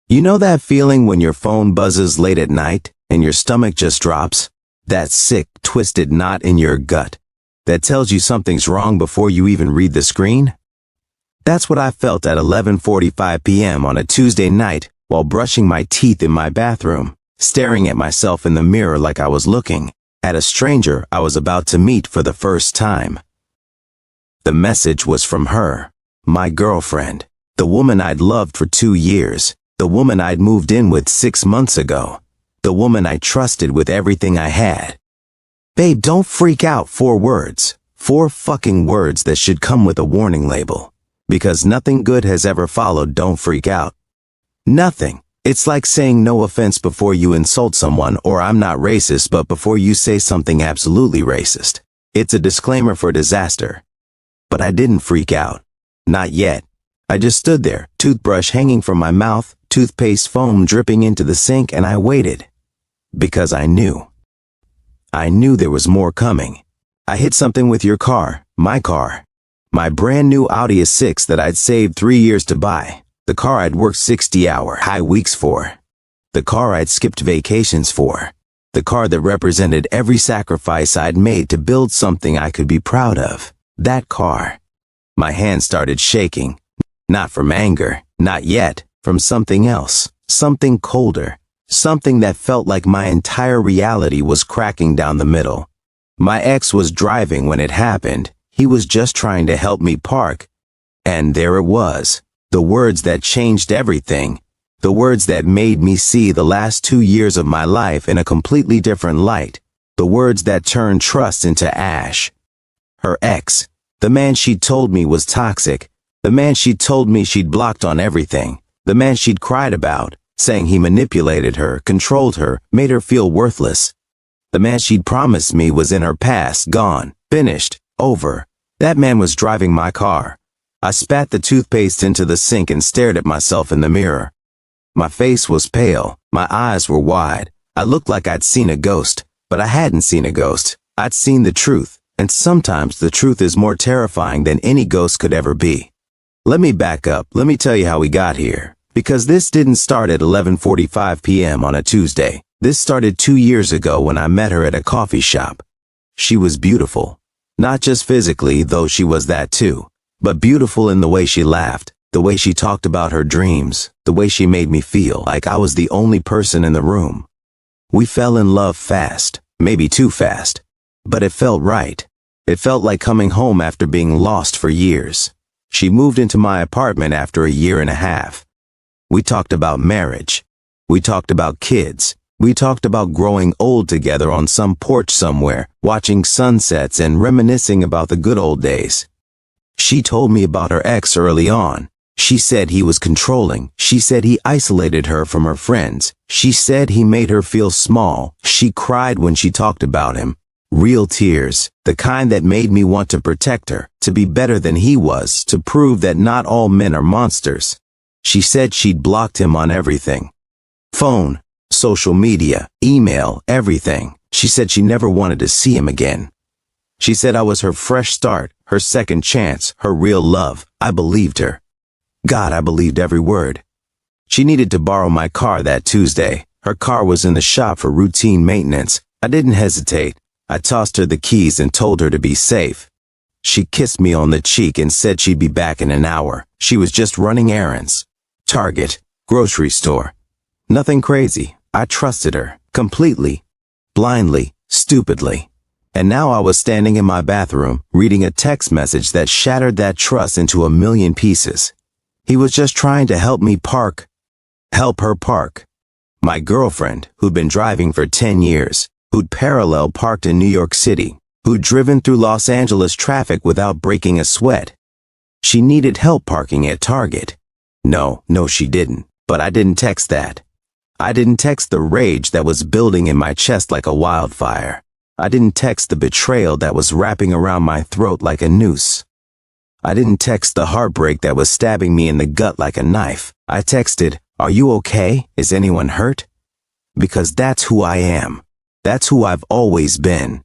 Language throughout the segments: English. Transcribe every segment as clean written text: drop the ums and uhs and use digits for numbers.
You know that feeling when your phone buzzes late at night and your stomach just drops? That sick, twisted knot in your gut that tells you something's wrong before you even read the screen? That's what I felt at 11:45 p.m. on a Tuesday night while brushing my teeth in my bathroom, staring at myself in the mirror like I was looking at a stranger I was about to meet for the first time. The message was from her, my girlfriend, the woman I'd loved for 2 years, the woman I'd moved in with 6 months ago, the woman I trusted with everything I had. Babe, don't freak out. 4 words. 4 fucking words that should come with a warning label. Because nothing good has ever followed don't freak out. Nothing. It's like saying no offense before you insult someone, or I'm not racist, but before you say something absolutely racist. It's a disclaimer for disaster. But I didn't freak out. Not yet. I just stood there, toothbrush hanging from my mouth, toothpaste foam dripping into the sink, and I waited. Because I knew. I knew there was more coming. I hit something with your car, my car. My brand new Audi A6 that I'd saved 3 years to buy. The car I'd worked 60-hour high weeks for. The car I'd skipped vacations for. The car that represented every sacrifice I'd made to build something I could be proud of. That car. My hand started shaking. Not from anger, not yet, from something else, something colder, something that felt like my entire reality was cracking down the middle. My ex was driving when it happened. He was just trying to help me park. And there it was, the words that changed everything, the words that made me see the last 2 years of my life in a completely different light, the words that turned trust into ash. Her ex, the man she'd told me was toxic, the man she'd told me she'd blocked on everything, the man she'd cried about, saying he manipulated her, controlled her, made her feel worthless. The man she'd promised me was in her past, gone, finished, over. That man was driving my car. I spat the toothpaste into the sink and stared at myself in the mirror. My face was pale, my eyes were wide. I looked like I'd seen a ghost, but I hadn't seen a ghost. I'd seen the truth, and sometimes the truth is more terrifying than any ghost could ever be. Let me back up. Let me tell you how we got here. Because this didn't start at 11:45 p.m. on a Tuesday. This started 2 years ago when I met her at a coffee shop. She was beautiful. Not just physically, though she was that too, but beautiful in the way she laughed, the way she talked about her dreams, the way she made me feel like I was the only person in the room. We fell in love fast, maybe too fast, but it felt right. It felt like coming home after being lost for years. She moved into my apartment after a year and a half. We talked about marriage. We talked about kids. We talked about growing old together on some porch somewhere, watching sunsets and reminiscing about the good old days. She told me about her ex early on. She said he was controlling. She said he isolated her from her friends. She said he made her feel small. She cried when she talked about him. Real tears, the kind that made me want to protect her, to be better than he was, to prove that not all men are monsters. She said she'd blocked him on everything. Phone, social media, email, everything. She said she never wanted to see him again. She said I was her fresh start, her second chance, her real love. I believed her. God, I believed every word. She needed to borrow my car that Tuesday. Her car was in the shop for routine maintenance. I didn't hesitate. I tossed her the keys and told her to be safe. She kissed me on the cheek and said she'd be back in an hour. She was just running errands. Target, grocery store. Nothing crazy. I trusted her, completely, blindly, stupidly. And now I was standing in my bathroom, reading a text message that shattered that trust into a million pieces. He was just trying to help me park. Help her park. My girlfriend, who'd been driving for 10 years, who'd parallel parked in New York City, who'd driven through Los Angeles traffic without breaking a sweat. She needed help parking at Target. No, she didn't. But I didn't text that. I didn't text the rage that was building in my chest like a wildfire. I didn't text the betrayal that was wrapping around my throat like a noose. I didn't text the heartbreak that was stabbing me in the gut like a knife. I texted, "Are you okay? Is anyone hurt?" Because that's who I am. That's who I've always been.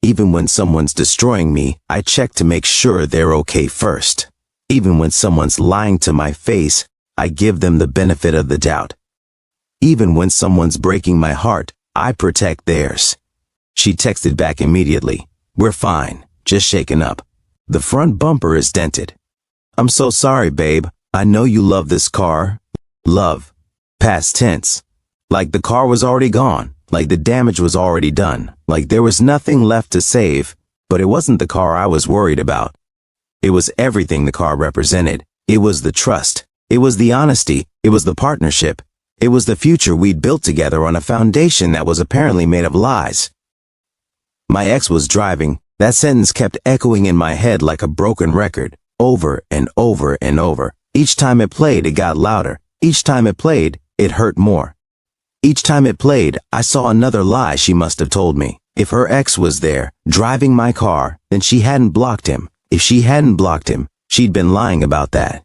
Even when someone's destroying me, I check to make sure they're okay first. Even when someone's lying to my face, I give them the benefit of the doubt. Even when someone's breaking my heart, I protect theirs. She texted back immediately. We're fine, just shaken up. The front bumper is dented. I'm so sorry, babe. I know you love this car. Love. Past tense. Like the car was already gone. Like the damage was already done. Like there was nothing left to save. But it wasn't the car I was worried about. It was everything the car represented. It was the trust. It was the honesty. It was the partnership. It was the future we'd built together on a foundation that was apparently made of lies. My ex was driving. That sentence kept echoing in my head like a broken record, over and over and over. Each time it played, it got louder. Each time it played, it hurt more. Each time it played, I saw another lie she must have told me. If her ex was there, driving my car, then she hadn't blocked him. If she hadn't blocked him, she'd been lying about that.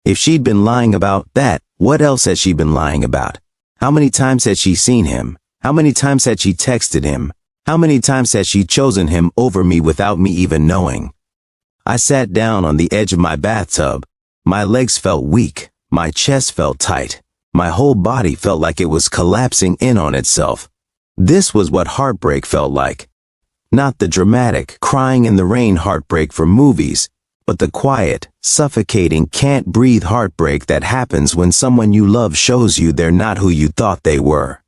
If she'd been lying about that, what else had she been lying about? How many times had she seen him? How many times had she texted him? How many times had she chosen him over me without me even knowing? I sat down on the edge of my bathtub. My legs felt weak. My chest felt tight. My whole body felt like it was collapsing in on itself. This was what heartbreak felt like. Not the dramatic, crying in the rain heartbreak from movies, but the quiet, suffocating, can't breathe heartbreak that happens when someone you love shows you they're not who you thought they were.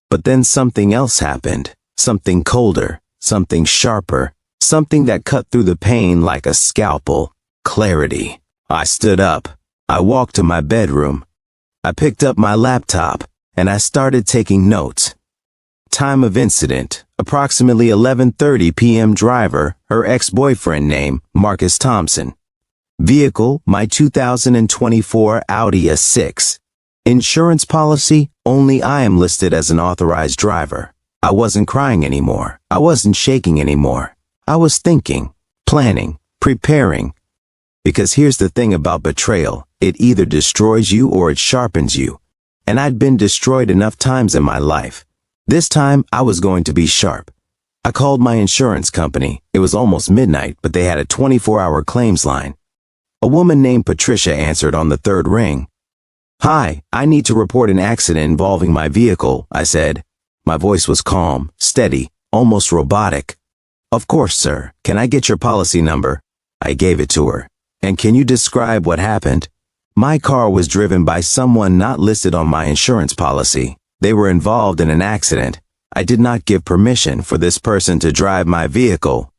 But then something else happened. Something colder, something sharper, something that cut through the pain like a scalpel. Clarity. I stood up. I walked to my bedroom. I picked up my laptop, and I started taking notes. Time of incident, approximately 11:30 p.m. Driver, her ex-boyfriend name, Marcus Thompson. Vehicle, my 2024 Audi A6. Insurance policy, only I am listed as an authorized driver. I wasn't crying anymore. I wasn't shaking anymore. I was thinking, planning, preparing. Because here's the thing about betrayal. It either destroys you or it sharpens you. And I'd been destroyed enough times in my life. This time, I was going to be sharp. I called my insurance company. It was almost midnight, but they had a 24-hour claims line. A woman named Patricia answered on the third ring. Hi, I need to report an accident involving my vehicle, I said. My voice was calm, steady, almost robotic. Of course, sir. Can I get your policy number? I gave it to her. And can you describe what happened? My car was driven by someone not listed on my insurance policy. They were involved in an accident. I did not give permission for this person to drive my vehicle.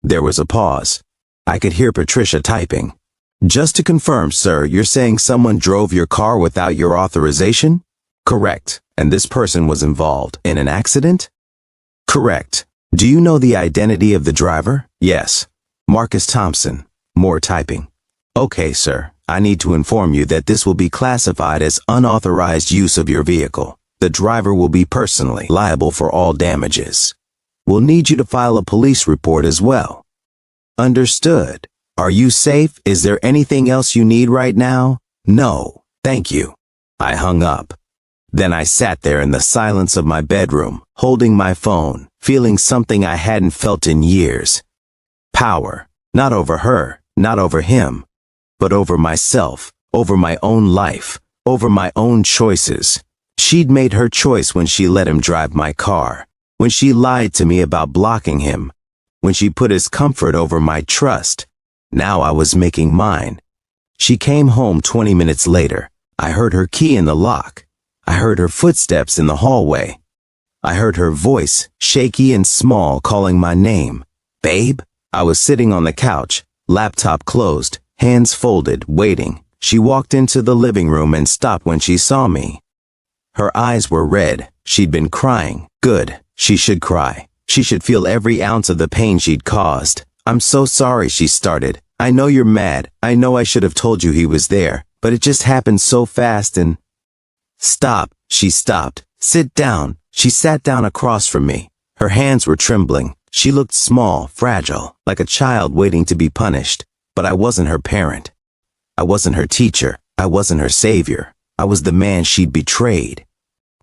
There was a pause. I could hear Patricia typing. Just to confirm, sir, you're saying someone drove your car without your authorization? Correct. And this person was involved in an accident? Correct. Do you know the identity of the driver? Yes. Marcus Thompson. More typing. Okay, sir. I need to inform you that this will be classified as unauthorized use of your vehicle. The driver will be personally liable for all damages. We'll need you to file a police report as well. Understood. Are you safe? Is there anything else you need right now? No. Thank you. I hung up. Then I sat there in the silence of my bedroom, holding my phone, feeling something I hadn't felt in years. Power. Not over her, not over him, but over myself, over my own life, over my own choices. She'd made her choice when she let him drive my car, when she lied to me about blocking him, when she put his comfort over my trust. Now I was making mine. She came home 20 minutes later. I heard her key in the lock. I heard her footsteps in the hallway. I heard her voice, shaky and small, calling my name. Babe? I was sitting on the couch, laptop closed, hands folded, waiting. She walked into the living room and stopped when she saw me. Her eyes were red. She'd been crying. Good. She should cry. She should feel every ounce of the pain she'd caused. I'm so sorry, she started. I know you're mad. I know I should have told you he was there, but it just happened so fast and... Stop. She stopped. Sit down. She sat down across from me. Her hands were trembling. She looked small, fragile, like a child waiting to be punished. But I wasn't her parent. I wasn't her teacher. I wasn't her savior. I was the man she'd betrayed.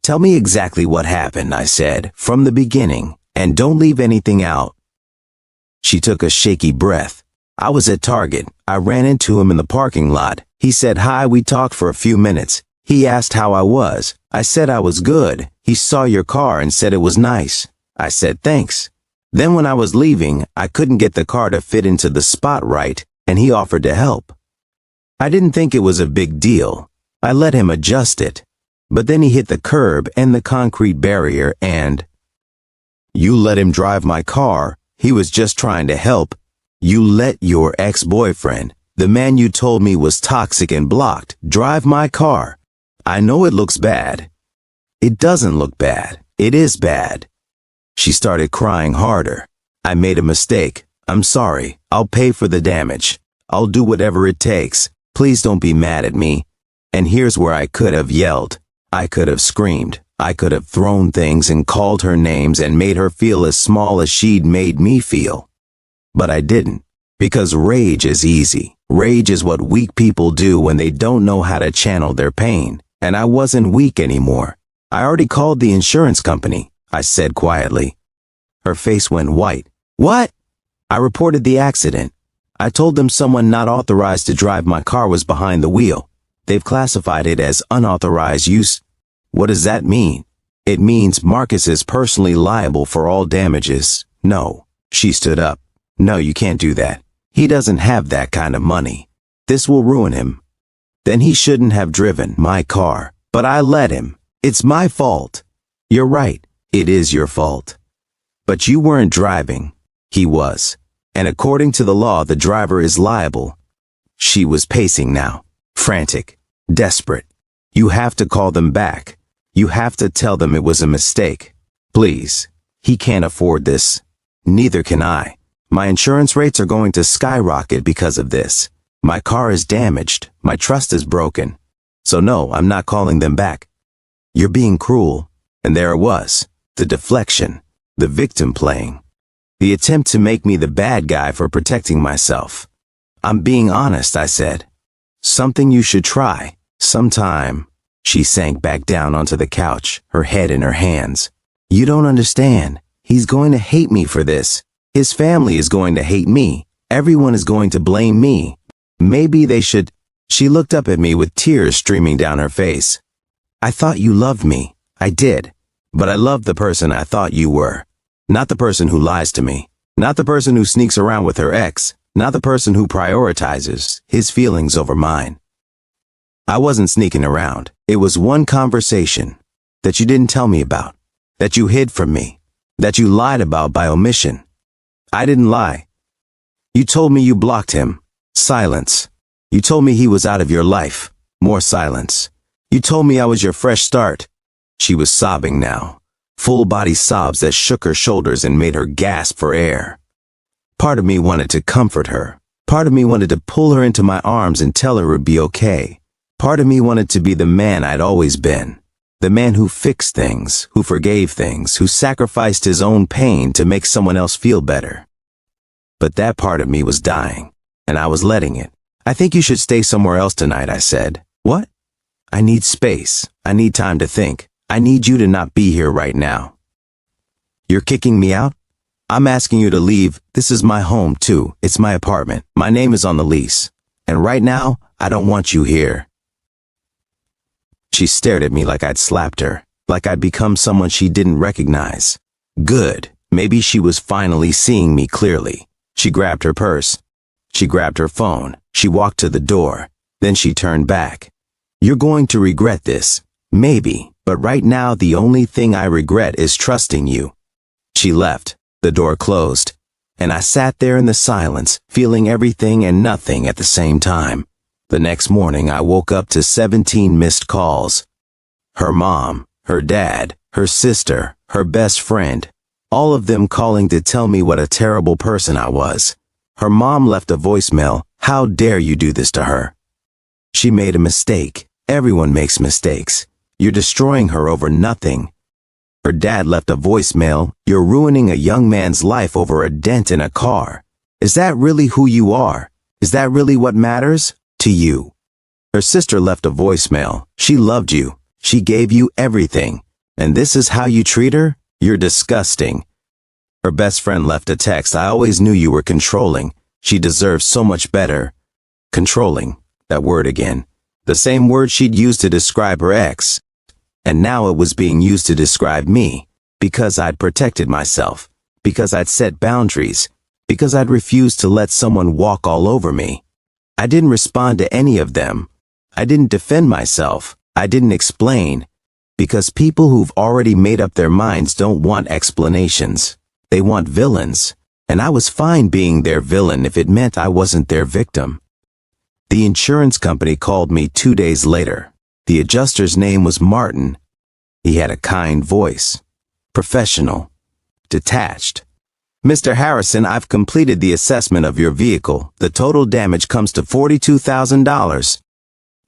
Tell me exactly what happened, I said, from the beginning, and don't leave anything out. She took a shaky breath. I was at Target. I ran into him in the parking lot. He said hi. We talked for a few minutes. He asked how I was. I said I was good. He saw your car and said it was nice. I said thanks. Then when I was leaving, I couldn't get the car to fit into the spot right, and he offered to help. I didn't think it was a big deal. I let him adjust it. But then he hit the curb and the concrete barrier and... You let him drive my car. He was just trying to help. You let your ex-boyfriend, the man you told me was toxic and blocked, drive my car. I know it looks bad. It doesn't look bad. It is bad. She started crying harder. I made a mistake. I'm sorry. I'll pay for the damage. I'll do whatever it takes. Please don't be mad at me. And here's where I could have yelled. I could have screamed. I could have thrown things and called her names and made her feel as small as she'd made me feel. But I didn't. Because rage is easy. Rage is what weak people do when they don't know how to channel their pain. And I wasn't weak anymore. I already called the insurance company, I said quietly. Her face went white. What? I reported the accident. I told them someone not authorized to drive my car was behind the wheel. They've classified it as unauthorized use. What does that mean? It means Marcus is personally liable for all damages. No. She stood up. No, you can't do that. He doesn't have that kind of money. This will ruin him. Then he shouldn't have driven my car. But I let him. It's my fault. You're right. It is your fault. But you weren't driving. He was. And according to the law, the driver is liable. She was pacing now. Frantic. Desperate. You have to call them back. You have to tell them it was a mistake. Please. He can't afford this. Neither can I. My insurance rates are going to skyrocket because of this. My car is damaged. My trust is broken. So no, I'm not calling them back. You're being cruel. And there it was. The deflection. The victim playing. The attempt to make me the bad guy for protecting myself. I'm being honest, I said. Something you should try. Sometime. She sank back down onto the couch, her head in her hands. You don't understand. He's going to hate me for this. His family is going to hate me. Everyone is going to blame me. Maybe they should. She looked up at me with tears streaming down her face. I thought you loved me. I did. But I loved the person I thought you were. Not the person who lies to me. Not the person who sneaks around with her ex. Not the person who prioritizes his feelings over mine. I wasn't sneaking around. It was one conversation that you didn't tell me about, that you hid from me, that you lied about by omission. I didn't lie. You told me you blocked him. Silence. You told me he was out of your life. More silence. You told me I was your fresh start. She was sobbing now. Full body sobs that shook her shoulders and made her gasp for air. Part of me wanted to comfort her. Part of me wanted to pull her into my arms and tell her it would be okay. Part of me wanted to be the man I'd always been. The man who fixed things, who forgave things, who sacrificed his own pain to make someone else feel better. But that part of me was dying, and I was letting it. I think you should stay somewhere else tonight, I said. What? I need space. I need time to think. I need you to not be here right now. You're kicking me out? I'm asking you to leave. This is my home, too. It's my apartment. My name is on the lease. And right now, I don't want you here. She stared at me like I'd slapped her, like I'd become someone she didn't recognize. Good. Maybe she was finally seeing me clearly. She grabbed her purse. She grabbed her phone. She walked to the door. Then she turned back. You're going to regret this. Maybe. But right now, the only thing I regret is trusting you. She left. The door closed. And I sat there in the silence, feeling everything and nothing at the same time. The next morning, I woke up to 17 missed calls. Her mom, her dad, her sister, her best friend, all of them calling to tell me what a terrible person I was. Her mom left a voicemail. How dare you do this to her? She made a mistake. Everyone makes mistakes. You're destroying her over nothing. Her dad left a voicemail. You're ruining a young man's life over a dent in a car. Is that really who you are? Is that really what matters to you? Her sister left a voicemail. She loved you. She gave you everything. And this is how you treat her? You're disgusting. Her best friend left a text. I always knew you were controlling. She deserves so much better. Controlling. That word again. The same word she'd used to describe her ex. And now it was being used to describe me, because I'd protected myself, because I'd set boundaries, because I'd refused to let someone walk all over me. I didn't respond to any of them. I didn't defend myself. I didn't explain. Because people who've already made up their minds don't want explanations. They want villains. And I was fine being their villain if it meant I wasn't their victim. The insurance company called me 2 days later. The adjuster's name was Martin. He had a kind voice. Professional. Detached. Mr. Harrison, I've completed the assessment of your vehicle. The total damage comes to $42,000.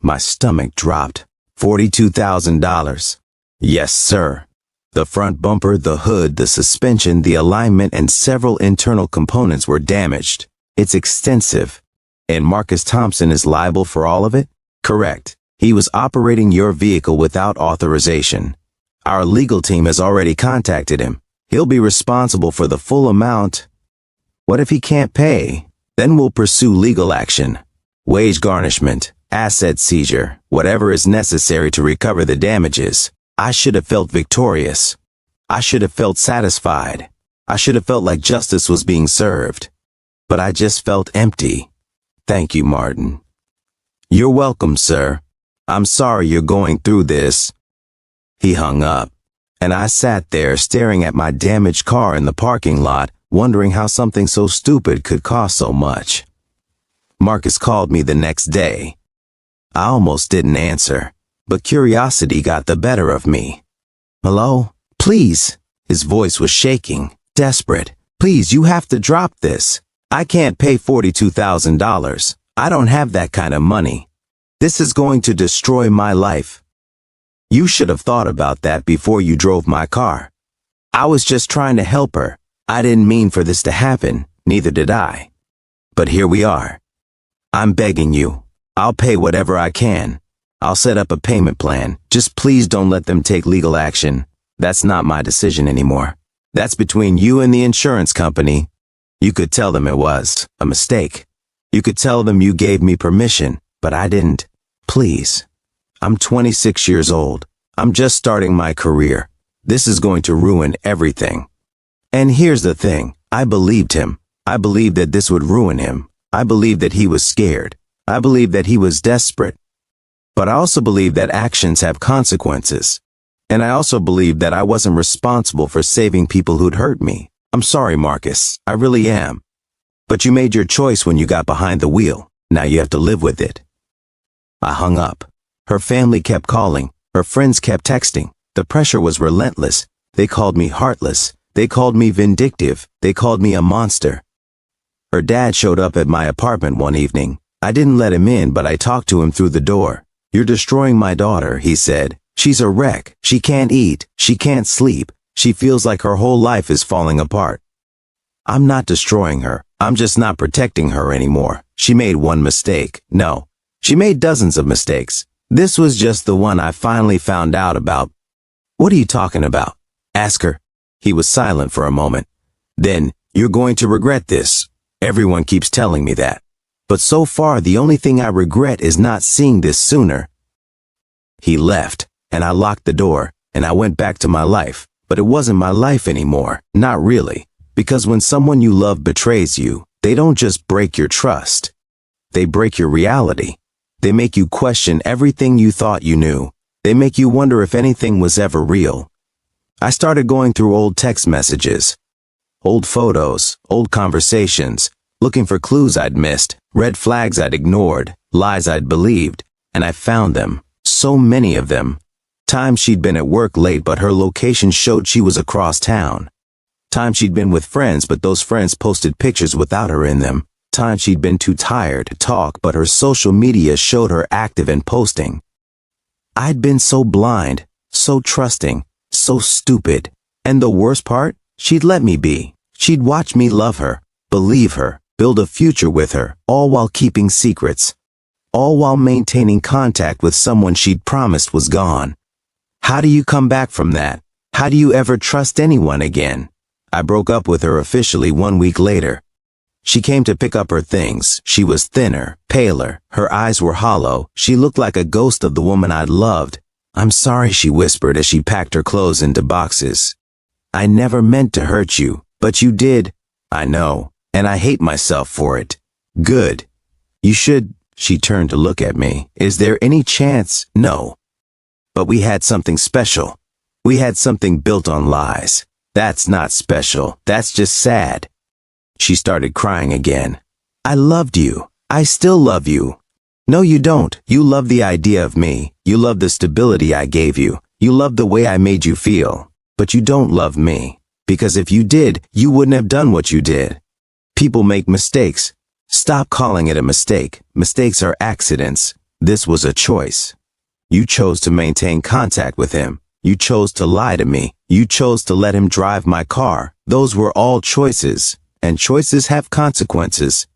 My stomach dropped. $42,000. Yes, sir. The front bumper, the hood, the suspension, the alignment, and several internal components were damaged. It's extensive. And Marcus Thompson is liable for all of it? Correct. He was operating your vehicle without authorization. Our legal team has already contacted him. He'll be responsible for the full amount. What if he can't pay? Then we'll pursue legal action. Wage garnishment, asset seizure, whatever is necessary to recover the damages. I should have felt victorious. I should have felt satisfied. I should have felt like justice was being served. But I just felt empty. Thank you, Martin. You're welcome, sir. I'm sorry you're going through this. He hung up, and I sat there staring at my damaged car in the parking lot, wondering how something so stupid could cost so much. Marcus called me the next day. I almost didn't answer, but curiosity got the better of me. Hello? Please. His voice was shaking, desperate. Please, you have to drop this. I can't pay $42,000. I don't have that kind of money. This is going to destroy my life. You should have thought about that before you drove my car. I was just trying to help her. I didn't mean for this to happen, neither did I. But here we are. I'm begging you. I'll pay whatever I can. I'll set up a payment plan. Just please don't let them take legal action. That's not my decision anymore. That's between you and the insurance company. You could tell them it was a mistake. You could tell them you gave me permission, but I didn't. Please. I'm 26 years old. I'm just starting my career. This is going to ruin everything. And here's the thing. I believed him. I believed that this would ruin him. I believed that he was scared. I believed that he was desperate. But I also believed that actions have consequences. And I also believed that I wasn't responsible for saving people who'd hurt me. I'm sorry, Marcus. I really am. But you made your choice when you got behind the wheel. Now you have to live with it. I hung up. Her family kept calling. Her friends kept texting. The pressure was relentless. They called me heartless. They called me vindictive. They called me a monster. Her dad showed up at my apartment one evening. I didn't let him in, but I talked to him through the door. You're destroying my daughter, he said. She's a wreck. She can't eat. She can't sleep. She feels like her whole life is falling apart. I'm not destroying her. I'm just not protecting her anymore. She made one mistake. No, she made dozens of mistakes. This was just the one I finally found out about. What are you talking about? Ask her. He was silent for a moment. Then, you're going to regret this. Everyone keeps telling me that. But so far, the only thing I regret is not seeing this sooner. He left, and I locked the door, and I went back to my life. But it wasn't my life anymore. Not really. Because when someone you love betrays you, they don't just break your trust. They break your reality. They make you question everything you thought you knew. They make you wonder if anything was ever real. I started going through old text messages, old photos, old conversations, looking for clues I'd missed, red flags I'd ignored, lies I'd believed, and I found them. So many of them. Times she'd been at work late, but her location showed she was across town. Times she'd been with friends, but those friends posted pictures without her in them. Times she'd been too tired to talk, but her social media showed her active and posting. I'd been so blind, so trusting, so stupid. And the worst part? She'd let me be. She'd watch me love her, believe her, build a future with her, all while keeping secrets. All while maintaining contact with someone she'd promised was gone. How do you come back from that? How do you ever trust anyone again? I broke up with her officially 1 week later. She came to pick up her things. She was thinner, paler, her eyes were hollow. She looked like a ghost of the woman I'd loved. "I'm sorry," she whispered as she packed her clothes into boxes. "I never meant to hurt you, but you did." "I know, and I hate myself for it." "Good. You should." She turned to look at me. "Is there any chance?" "No. But we had something special. We had something built on lies. That's not special. That's just sad." She started crying again. "I loved you. I still love you." "No, you don't. You love the idea of me. You love the stability I gave you. You love the way I made you feel. But you don't love me. Because if you did, you wouldn't have done what you did. People make mistakes. Stop calling it a mistake. Mistakes are accidents. This was a choice. You chose to maintain contact with him. You chose to lie to me. You chose to let him drive my car. Those were all choices. And choices have consequences."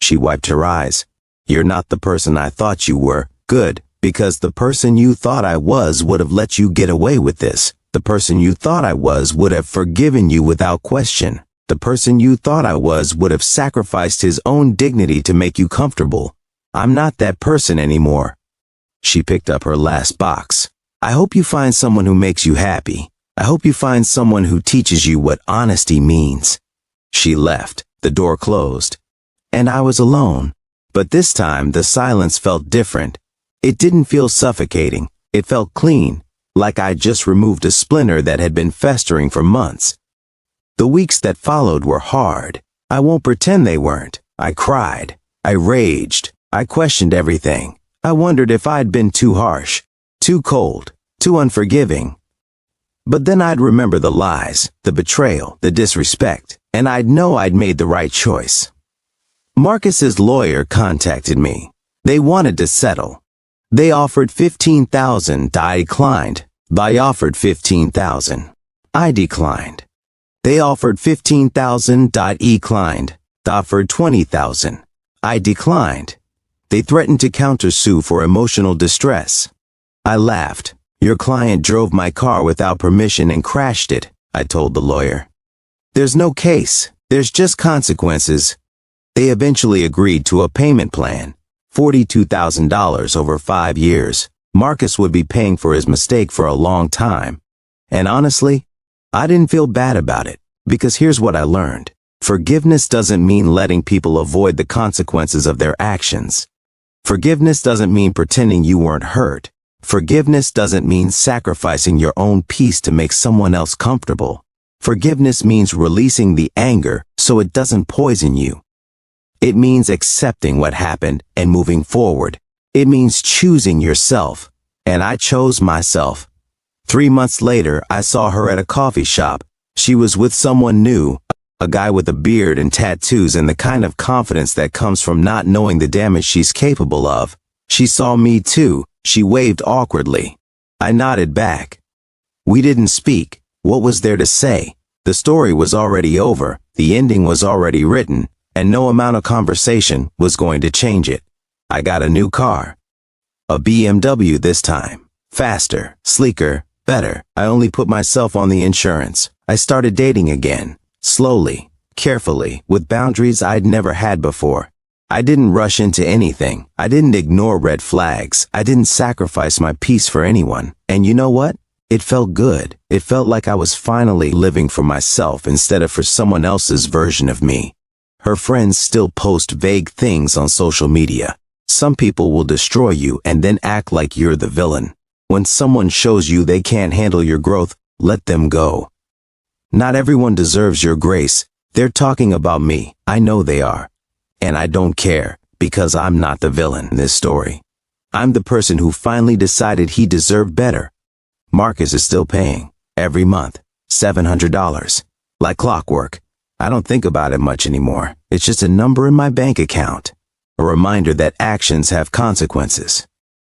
She wiped her eyes. "You're not the person I thought you were. Good, because the person you thought I was would have let you get away with this. The person you thought I was would have forgiven you without question. The person you thought I was would have sacrificed his own dignity to make you comfortable. I'm not that person anymore." She picked up her last box. "I hope you find someone who makes you happy. I hope you find someone who teaches you what honesty means." She left. The door closed. And I was alone. But this time the silence felt different. It didn't feel suffocating. It felt clean, like I'd just removed a splinter that had been festering for months. The weeks that followed were hard. I won't pretend they weren't. I cried. I raged. I questioned everything. I wondered if I'd been too harsh, too cold, too unforgiving. But then I'd remember the lies, the betrayal, the disrespect, and I'd know I'd made the right choice. Marcus's lawyer contacted me. They wanted to settle. They offered $15,000. I declined. They offered $15,000. I declined. They offered $15,000. I declined. They offered $20,000. I declined. They threatened to countersue for emotional distress. I laughed. "Your client drove my car without permission and crashed it," I told the lawyer. "There's no case. There's just consequences." They eventually agreed to a payment plan, $42,000 over 5 years. Marcus would be paying for his mistake for a long time. And honestly, I didn't feel bad about it, because here's what I learned. Forgiveness doesn't mean letting people avoid the consequences of their actions. Forgiveness doesn't mean pretending you weren't hurt. Forgiveness doesn't mean sacrificing your own peace to make someone else comfortable. Forgiveness means releasing the anger so it doesn't poison you. It means accepting what happened and moving forward. It means choosing yourself. And I chose myself. 3 months later, I saw her at a coffee shop. She was with someone new, a guy with a beard and tattoos and the kind of confidence that comes from not knowing the damage she's capable of. She saw me too. She waved awkwardly. I nodded back. We didn't speak. What was there to say? The story was already over. The ending was already written, and no amount of conversation was going to change it. I got a new car. A BMW this time. Faster, sleeker, better. I only put myself on the insurance. I started dating again. Slowly, carefully, with boundaries I'd never had before. I didn't rush into anything. I didn't ignore red flags. I didn't sacrifice my peace for anyone. And you know what? It felt good. It felt like I was finally living for myself instead of for someone else's version of me. Her friends still post vague things on social media. Some people will destroy you and then act like you're the villain. When someone shows you they can't handle your growth, let them go. Not everyone deserves your grace. They're talking about me. I know they are. And I don't care, because I'm not the villain in this story. I'm the person who finally decided he deserved better. Marcus is still paying, every month, $700. Like clockwork. I don't think about it much anymore. It's just a number in my bank account. A reminder that actions have consequences.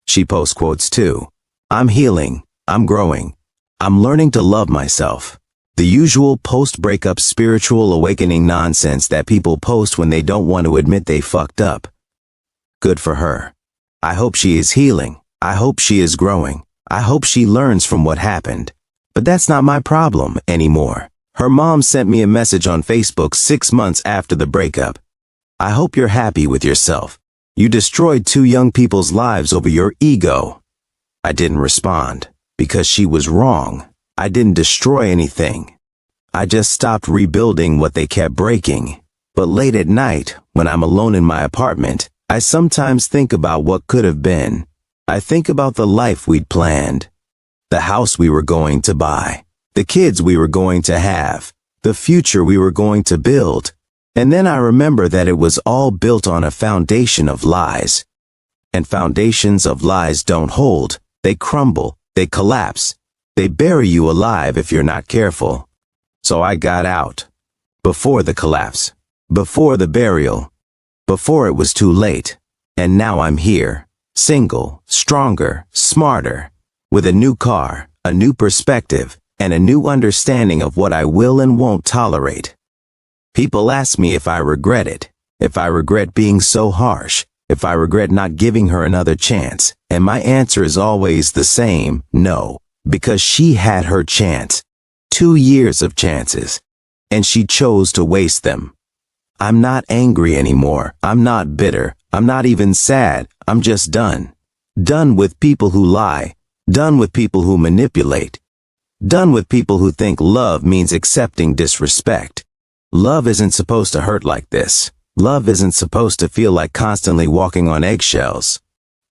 She posts quotes too. I'm healing. I'm growing. I'm learning to love myself. The usual post-breakup spiritual awakening nonsense that people post when they don't want to admit they fucked up. Good for her. I hope she is healing. I hope she is growing. I hope she learns from what happened. But that's not my problem anymore. Her mom sent me a message on Facebook 6 months after the breakup. I hope you're happy with yourself. You destroyed 2 young people's lives over your ego. I didn't respond because she was wrong. I didn't destroy anything. I just stopped rebuilding what they kept breaking. But late at night, when I'm alone in my apartment, I sometimes think about what could have been. I think about the life we'd planned, the house we were going to buy, the kids we were going to have, the future we were going to build. And then I remember that it was all built on a foundation of lies. And foundations of lies don't hold. They crumble, they collapse, they bury you alive if you're not careful. So I got out. Before the collapse, before the burial, before it was too late. And now I'm here, single, stronger, smarter, with a new car, a new perspective, and a new understanding of what I will and won't tolerate. People ask me if I regret it, if I regret being so harsh, if I regret not giving her another chance, and my answer is always the same, no, because she had her chance, 2 years of chances, and she chose to waste them. I'm not angry anymore, I'm not bitter, I'm not even sad, I'm just done. Done with people who lie, done with people who manipulate, done with people who think love means accepting disrespect. Love isn't supposed to hurt like this. Love isn't supposed to feel like constantly walking on eggshells.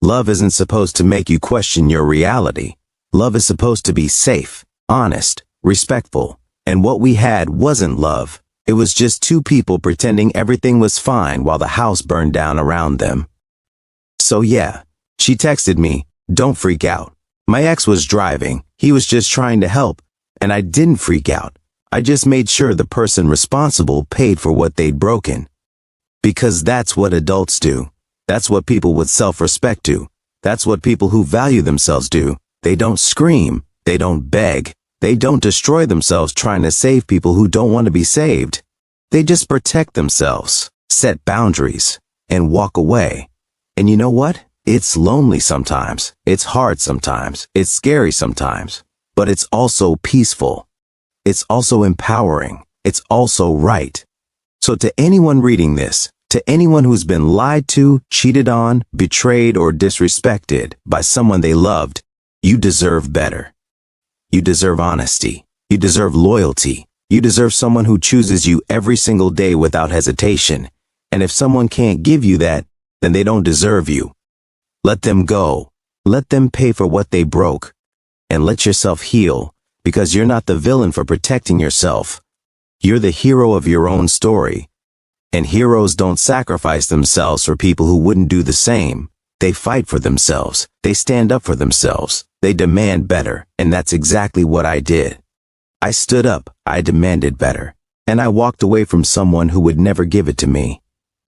Love isn't supposed to make you question your reality. Love is supposed to be safe, honest, respectful. And what we had wasn't love. It was just 2 people pretending everything was fine while the house burned down around them. So yeah, she texted me, "Don't freak out." My ex was driving. He was just trying to help. And I didn't freak out. I just made sure the person responsible paid for what they'd broken. Because that's what adults do. That's what people with self-respect do. That's what people who value themselves do. They don't scream. They don't beg. They don't destroy themselves trying to save people who don't want to be saved. They just protect themselves, set boundaries, and walk away. And you know what? It's lonely sometimes. It's hard sometimes. It's scary sometimes. But it's also peaceful. It's also empowering. It's also right. So to anyone reading this, to anyone who's been lied to, cheated on, betrayed, or disrespected by someone they loved, you deserve better. You deserve honesty. You deserve loyalty. You deserve someone who chooses you every single day without hesitation. And if someone can't give you that, then they don't deserve you. Let them go. Let them pay for what they broke. And let yourself heal. Because you're not the villain for protecting yourself. You're the hero of your own story. And heroes don't sacrifice themselves for people who wouldn't do the same. They fight for themselves. They stand up for themselves. They demand better. And that's exactly what I did. I stood up. I demanded better. And I walked away from someone who would never give it to me.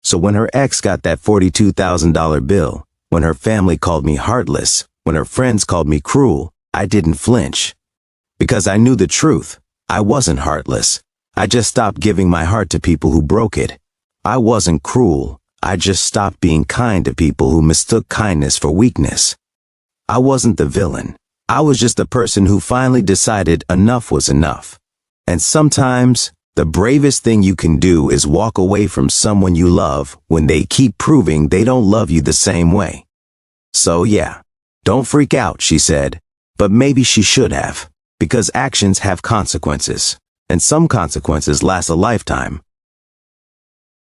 So when her ex got that $42,000 bill, when her family called me heartless, when her friends called me cruel, I didn't flinch. Because I knew the truth. I wasn't heartless. I just stopped giving my heart to people who broke it. I wasn't cruel. I just stopped being kind to people who mistook kindness for weakness. I wasn't the villain. I was just the person who finally decided enough was enough. And sometimes, the bravest thing you can do is walk away from someone you love when they keep proving they don't love you the same way. So yeah, don't freak out, she said. But maybe she should have. Because actions have consequences, and some consequences last a lifetime.